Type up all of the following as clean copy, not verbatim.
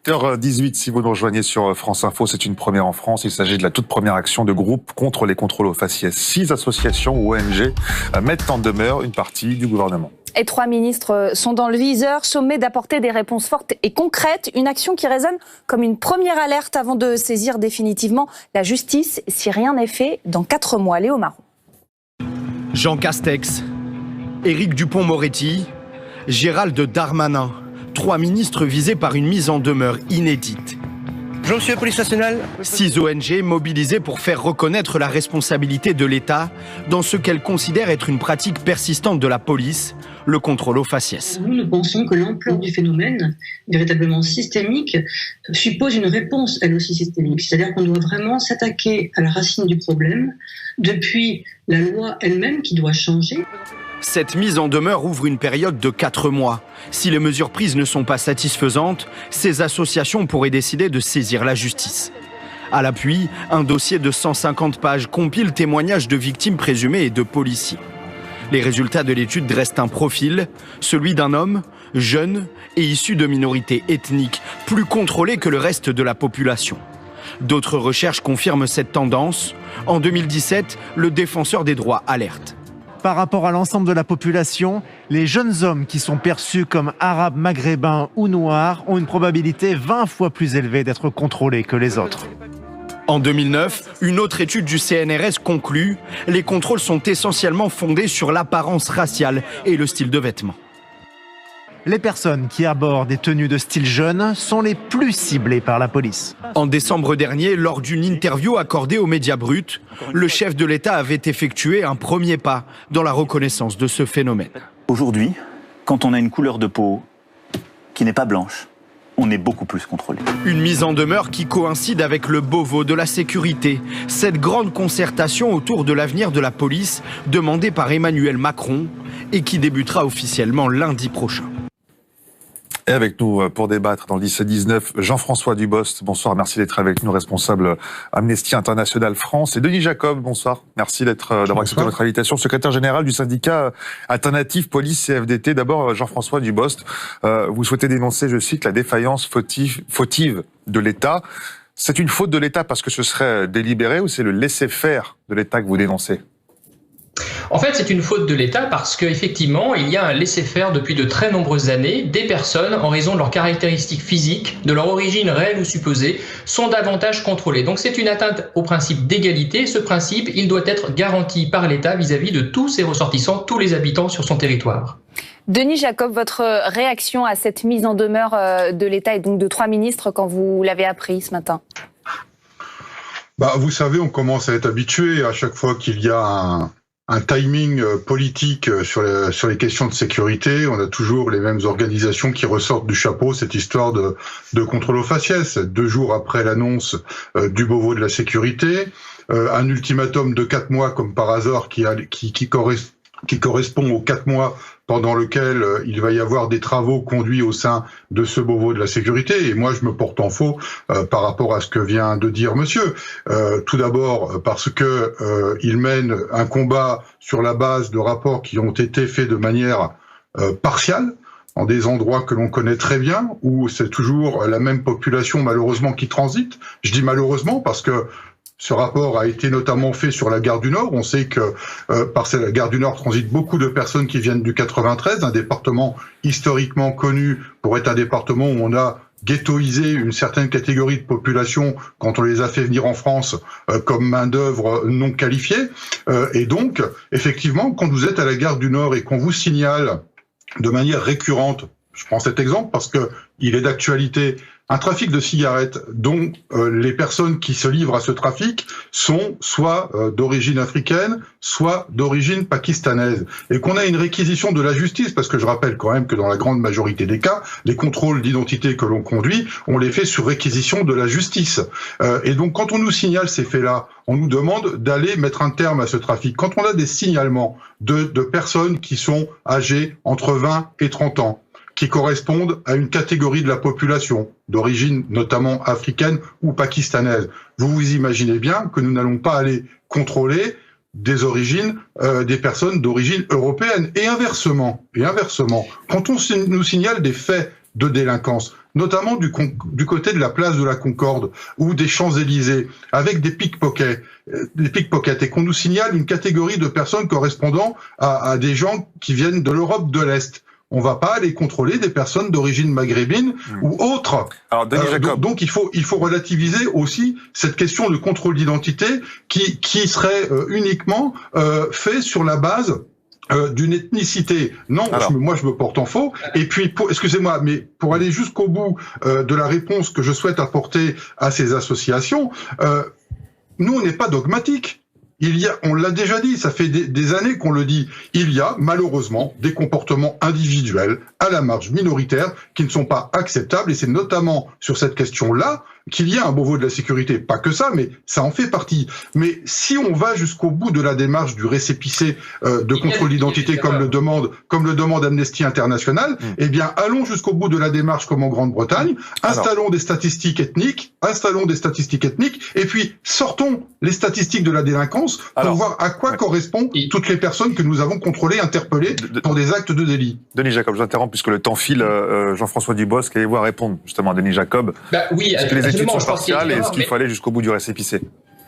8h18, si vous nous rejoignez sur France Info, c'est une première en France. Il s'agit de la toute première action de groupe contre les contrôles aux faciès. 6 associations ou ONG mettent en demeure une partie du gouvernement. Et 3 ministres sont dans le viseur, sommés d'apporter des réponses fortes et concrètes. Une action qui résonne comme une première alerte avant de saisir définitivement la justice si rien n'est fait dans 4 mois. Léo Marron. Jean Castex, Éric Dupond-Moretti, Gérald Darmanin. 3 ministres visés par une mise en demeure inédite. Monsieur police nationale. 6 ONG mobilisées pour faire reconnaître la responsabilité de l'État dans ce qu'elles considèrent être une pratique persistante de la police, le contrôle aux faciès. Nous pensons que l'ampleur du phénomène, véritablement systémique, suppose une réponse, elle aussi systémique. C'est-à-dire qu'on doit vraiment s'attaquer à la racine du problème, depuis la loi elle-même qui doit changer. Cette mise en demeure ouvre une période de 4 mois. Si les mesures prises ne sont pas satisfaisantes, ces associations pourraient décider de saisir la justice. À l'appui, un dossier de 150 pages compile témoignages de victimes présumées et de policiers. Les résultats de l'étude dressent un profil, celui d'un homme, jeune et issu de minorités ethniques, plus contrôlé que le reste de la population. D'autres recherches confirment cette tendance. En 2017, le défenseur des droits alerte. Par rapport à l'ensemble de la population, les jeunes hommes qui sont perçus comme arabes, maghrébins ou noirs ont une probabilité 20 fois plus élevée d'être contrôlés que les autres. En 2009, une autre étude du CNRS conclut « Les contrôles sont essentiellement fondés sur l'apparence raciale et le style de vêtements ». Les personnes qui abordent des tenues de style jeune sont les plus ciblées par la police. En décembre dernier, lors d'une interview accordée aux Médias Bruts, le chef de l'État avait effectué un premier pas dans la reconnaissance de ce phénomène. Aujourd'hui, quand on a une couleur de peau qui n'est pas blanche, on est beaucoup plus contrôlé. Une mise en demeure qui coïncide avec le Beauvau de la sécurité, cette grande concertation autour de l'avenir de la police demandée par Emmanuel Macron et qui débutera officiellement lundi prochain. Et avec nous pour débattre dans le 17-19, Jean-François Dubost, bonsoir, merci d'être avec nous, responsable Amnesty International France. Et Denis Jacob, bonsoir, merci d'avoir accepté votre invitation, secrétaire général du syndicat Alternative Police CFDT. D'abord, Jean-François Dubost, vous souhaitez dénoncer, je cite, la défaillance fautive de l'État. C'est une faute de l'État parce que ce serait délibéré ou c'est le laisser-faire de l'État que vous dénoncez ? En fait, c'est une faute de l'État parce qu'effectivement, il y a un laisser-faire depuis de très nombreuses années. Des personnes, en raison de leurs caractéristiques physiques, de leur origine réelle ou supposée, sont davantage contrôlées. Donc c'est une atteinte au principe d'égalité. Ce principe, il doit être garanti par l'État vis-à-vis de tous ses ressortissants, tous les habitants sur son territoire. Denis Jacob, votre réaction à cette mise en demeure de l'État et donc de 3 ministres quand vous l'avez appris ce matin ? Vous savez, on commence à être habitué à chaque fois qu'il y a un timing politique sur les questions de sécurité. On a toujours les mêmes organisations qui ressortent du chapeau cette histoire de contrôle aux faciès. 2 jours après l'annonce du Beauvau de la sécurité, un ultimatum de 4 mois comme par hasard qui correspond aux 4 mois pendant lequel il va y avoir des travaux conduits au sein de ce Beauvau de la sécurité. Et moi, je me porte en faux par rapport à ce que vient de dire monsieur. Tout d'abord parce que il mène un combat sur la base de rapports qui ont été faits de manière partiale, en des endroits que l'on connaît très bien, où c'est toujours la même population malheureusement qui transite. Je dis malheureusement parce que ce rapport a été notamment fait sur la gare du Nord. On sait que par la gare du Nord transitent beaucoup de personnes qui viennent du 93, un département historiquement connu pour être un département où on a ghettoisé une certaine catégorie de population quand on les a fait venir en France comme main-d'œuvre non qualifiée. Et donc, effectivement, quand vous êtes à la gare du Nord et qu'on vous signale de manière récurrente, je prends cet exemple parce que il est d'actualité, un trafic de cigarettes dont les personnes qui se livrent à ce trafic sont soit d'origine africaine, soit d'origine pakistanaise. Et qu'on a une réquisition de la justice, parce que je rappelle quand même que dans la grande majorité des cas, les contrôles d'identité que l'on conduit, on les fait sur réquisition de la justice. Et donc quand on nous signale ces faits-là, on nous demande d'aller mettre un terme à ce trafic. Quand on a des signalements de personnes qui sont âgées entre 20 et 30 ans, qui correspondent à une catégorie de la population, d'origine notamment africaine ou pakistanaise. Vous vous imaginez bien que nous n'allons pas aller contrôler des origines, des personnes d'origine européenne. Et inversement, quand on nous signale des faits de délinquance, notamment du côté de la place de la Concorde ou des Champs-Élysées, avec des pickpockets, et qu'on nous signale une catégorie de personnes correspondant à des gens qui viennent de l'Europe de l'Est. On va pas aller contrôler des personnes d'origine maghrébine ou autres. Alors, Denis Jacob. Donc il faut relativiser aussi cette question de contrôle d'identité qui serait uniquement fait sur la base d'une ethnicité. Non, moi je me porte en faux. Et puis, excusez-moi, mais pour aller jusqu'au bout de la réponse que je souhaite apporter à ces associations, nous on n'est pas dogmatiques. On l'a déjà dit, ça fait des années qu'on le dit, il y a malheureusement des comportements individuels à la marge minoritaire qui ne sont pas acceptables, et c'est notamment sur cette question-là qu'il y a un Beauvau de la sécurité. Pas que ça, mais ça en fait partie. Mais si on va jusqu'au bout de la démarche du récépissé de contrôle d'identité comme le demande Amnesty International, eh bien allons jusqu'au bout de la démarche comme en Grande-Bretagne, installons des statistiques ethniques, et puis sortons les statistiques de la délinquance pour voir à quoi correspondent toutes les personnes que nous avons contrôlées, interpellées pour des actes de délit. Denis Jacob, j'interromps puisque le temps file. Jean-François Dubosc, allez-vous répondre justement à Denis Jacob? Oui, est-ce que les études sont partiales et est-ce qu'il faut aller jusqu'au bout du récépissé?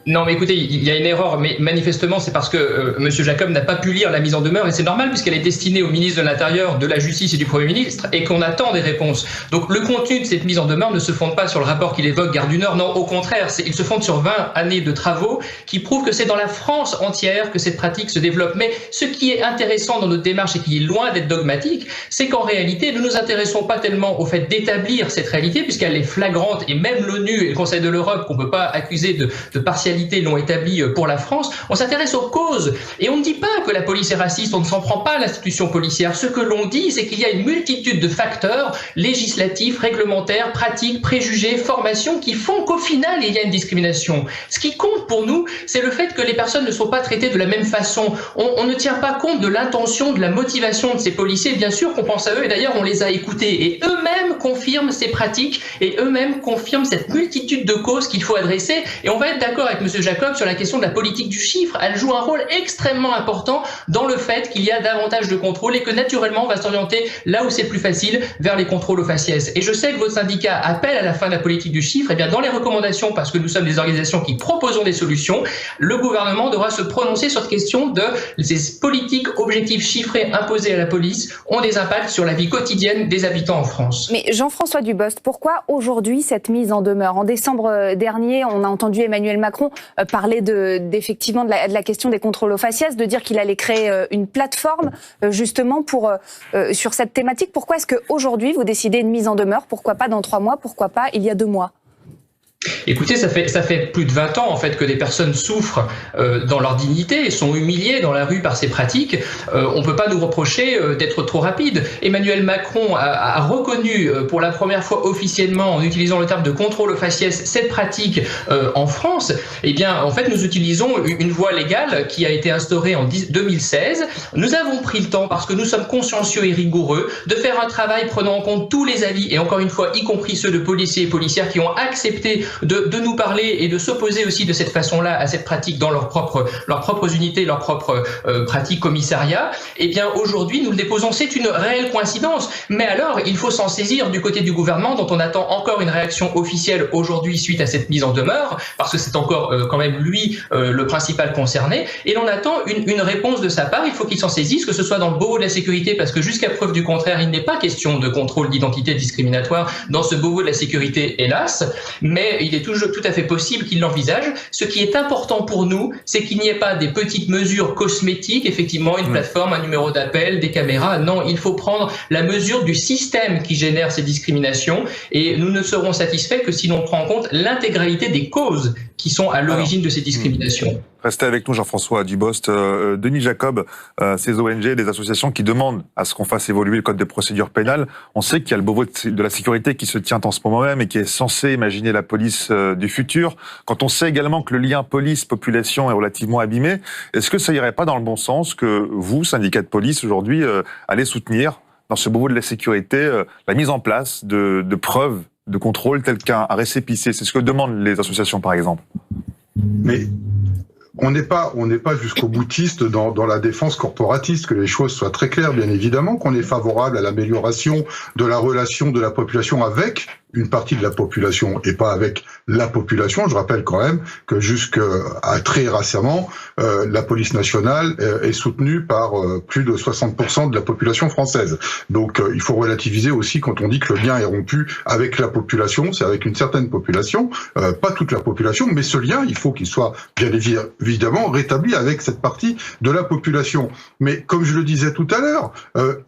Non, mais écoutez, il y a une erreur, mais manifestement, c'est parce que Monsieur Jacob n'a pas pu lire la mise en demeure, et c'est normal puisqu'elle est destinée au ministre de l'Intérieur, de la Justice et du Premier ministre, et qu'on attend des réponses. Donc, le contenu de cette mise en demeure ne se fonde pas sur le rapport qu'il évoque, Gare du Nord. Non, au contraire, il se fonde sur 20 années de travaux qui prouvent que c'est dans la France entière que cette pratique se développe. Mais ce qui est intéressant dans notre démarche et qui est loin d'être dogmatique, c'est qu'en réalité, nous nous intéressons pas tellement au fait d'établir cette réalité, puisqu'elle est flagrante, et même l'ONU et le Conseil de l'Europe, qu'on peut pas accuser de partialité, l'ont établi pour la France. On s'intéresse aux causes. Et on ne dit pas que la police est raciste, on ne s'en prend pas à l'institution policière. Ce que l'on dit, c'est qu'il y a une multitude de facteurs législatifs, réglementaires, pratiques, préjugés, formations qui font qu'au final, il y a une discrimination. Ce qui compte pour nous, c'est le fait que les personnes ne sont pas traitées de la même façon. On ne tient pas compte de l'intention, de la motivation de ces policiers. Bien sûr qu'on pense à eux, et d'ailleurs, on les a écoutés. Et eux-mêmes confirment ces pratiques, et eux-mêmes confirment cette multitude de causes qu'il faut adresser. Et on va être d'accord avec Monsieur Jacob sur la question de la politique du chiffre. Elle joue un rôle extrêmement important dans le fait qu'il y a davantage de contrôles et que naturellement on va s'orienter là où c'est plus facile, vers les contrôles au faciès. Et je sais que votre syndicat appelle à la fin de la politique du chiffre. Et bien dans les recommandations, parce que nous sommes des organisations qui proposons des solutions, le gouvernement devra se prononcer sur cette question de ces politiques objectifs chiffrés imposés à la police ont des impacts sur la vie quotidienne des habitants en France. Mais Jean-François Dubosc, pourquoi aujourd'hui cette mise en demeure? En décembre dernier, on a entendu Emmanuel Macron parler effectivement de la question des contrôles au faciès, de dire qu'il allait créer une plateforme justement sur cette thématique. Pourquoi est-ce qu'aujourd'hui vous décidez une mise en demeure? Pourquoi pas dans 3 mois? Pourquoi pas il y a 2 mois? Écoutez, ça fait plus de 20 ans en fait que des personnes souffrent dans leur dignité et sont humiliées dans la rue par ces pratiques. On peut pas nous reprocher d'être trop rapide. Emmanuel Macron a reconnu pour la première fois officiellement, en utilisant le terme de contrôle au faciès, cette pratique en France. Eh bien, en fait, nous utilisons une voie légale qui a été instaurée en 2016. Nous avons pris le temps, parce que nous sommes consciencieux et rigoureux, de faire un travail prenant en compte tous les avis, et encore une fois, y compris ceux de policiers et policières qui ont accepté de nous parler et de s'opposer aussi de cette façon-là à cette pratique dans leurs propres unités, leurs propres pratiques commissariat. Eh bien, aujourd'hui, nous le déposons. C'est une réelle coïncidence. Mais alors, il faut s'en saisir du côté du gouvernement, dont on attend encore une réaction officielle aujourd'hui suite à cette mise en demeure, parce que c'est encore quand même lui le principal concerné. Et l'on attend une réponse de sa part. Il faut qu'il s'en saisisse, que ce soit dans le Beauvau de la sécurité, parce que jusqu'à preuve du contraire, il n'est pas question de contrôle d'identité discriminatoire dans ce Beauvau de la sécurité, hélas. Mais il est toujours tout à fait possible qu'il l'envisage. Ce qui est important pour nous, c'est qu'il n'y ait pas des petites mesures cosmétiques, effectivement, une plateforme, un numéro d'appel, des caméras. Non, il faut prendre la mesure du système qui génère ces discriminations, et nous ne serons satisfaits que si l'on prend en compte l'intégralité des causes qui sont à l'origine de ces discriminations. Restez avec nous, Jean-François Dubosc. Denis Jacob, ces ONG, des associations qui demandent à ce qu'on fasse évoluer le code de procédure pénale. On sait qu'il y a le Beauvau de la sécurité qui se tient en ce moment même et qui est censé imaginer la police du futur. Quand on sait également que le lien police-population est relativement abîmé, est-ce que ça irait pas dans le bon sens que vous, syndicat de police, aujourd'hui, allez soutenir dans ce Beauvau de la sécurité la mise en place de preuves de contrôle tel qu'un récépissé? C'est ce que demandent les associations, par exemple. Mais on n'est pas jusqu'au boutiste dans la défense corporatiste, que les choses soient très claires, bien évidemment, qu'on est favorable à l'amélioration de la relation de la population avec une partie de la population et pas avec la population. Je rappelle quand même que jusqu'à très récemment, la police nationale est soutenue par plus de 60% de la population française. Donc il faut relativiser aussi quand on dit que le lien est rompu avec la population, c'est avec une certaine population, pas toute la population, mais ce lien, il faut qu'il soit bien évidemment rétabli avec cette partie de la population. Mais comme je le disais tout à l'heure,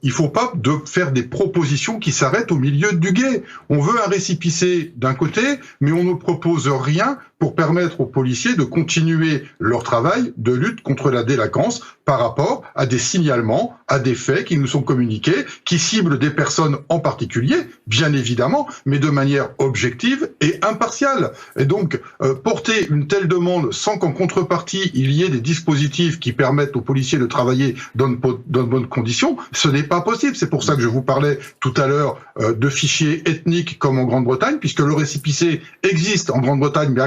il faut pas faire des propositions qui s'arrêtent au milieu du gué. On veut un récipicé d'un côté, mais on ne propose rien pour permettre aux policiers de continuer leur travail de lutte contre la délinquance par rapport à des signalements, à des faits qui nous sont communiqués, qui ciblent des personnes en particulier, bien évidemment, mais de manière objective et impartiale. Et donc, porter une telle demande sans qu'en contrepartie, il y ait des dispositifs qui permettent aux policiers de travailler dans de bonnes conditions, ce n'est pas possible. C'est pour ça que je vous parlais tout à l'heure de fichiers ethniques comme en Grande-Bretagne, puisque le récipicé existe en Grande-Bretagne, mais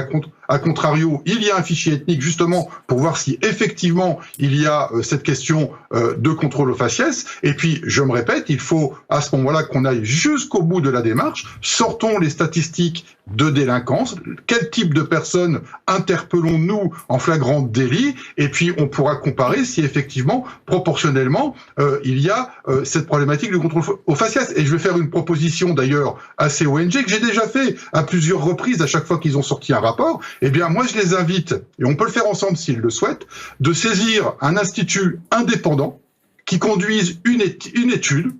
à contrario, il y a un fichier ethnique justement pour voir si effectivement il y a cette question de contrôle aux faciès. Et puis, je me répète, il faut à ce moment-là qu'on aille jusqu'au bout de la démarche. Sortons les statistiques de délinquance. Quel type de personnes interpellons-nous en flagrant délit? Et puis, on pourra comparer si effectivement, proportionnellement, il y a cette problématique de contrôle aux faciès. Et je vais faire une proposition d'ailleurs à ces ONG que j'ai déjà fait à plusieurs reprises à chaque fois qu'ils ont sorti un rapport. Eh bien, moi, je les invite, et on peut le faire ensemble s'ils le souhaitent, de saisir un institut indépendant qui conduise une étude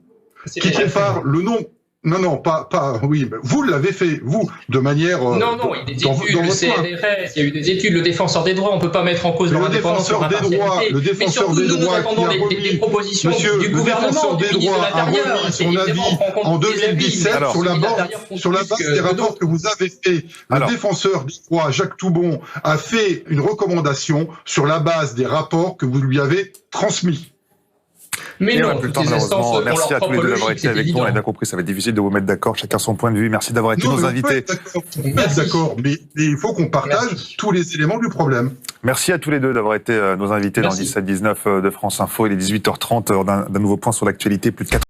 qui compare le nombre... Non, pas, oui, vous l'avez fait, vous, de manière... Non, il y a des études, le CNRS, il y a eu des études, le défenseur des droits, on ne peut pas mettre en cause leur indépendance, leur impartialité. Le défenseur des droits qui a remis, des propositions du gouvernement, du ministre de l'Intérieur, a son avis en 2017 sur la base des rapports que vous avez fait. Le défenseur des droits, Jacques Toubon, a fait une recommandation sur la base des rapports que vous lui avez transmis. Mais non, toutes les instances, merci à tous les deux d'avoir été avec nous. On a bien compris, ça va être difficile de vous mettre d'accord, chacun son point de vue. Merci d'avoir été nos invités. D'accord, mais il faut qu'on partage tous les éléments du problème. Merci à tous les deux d'avoir été nos invités dans le 17-19 de France Info. Il est 18h30 d'un nouveau point sur l'actualité. Plus de 4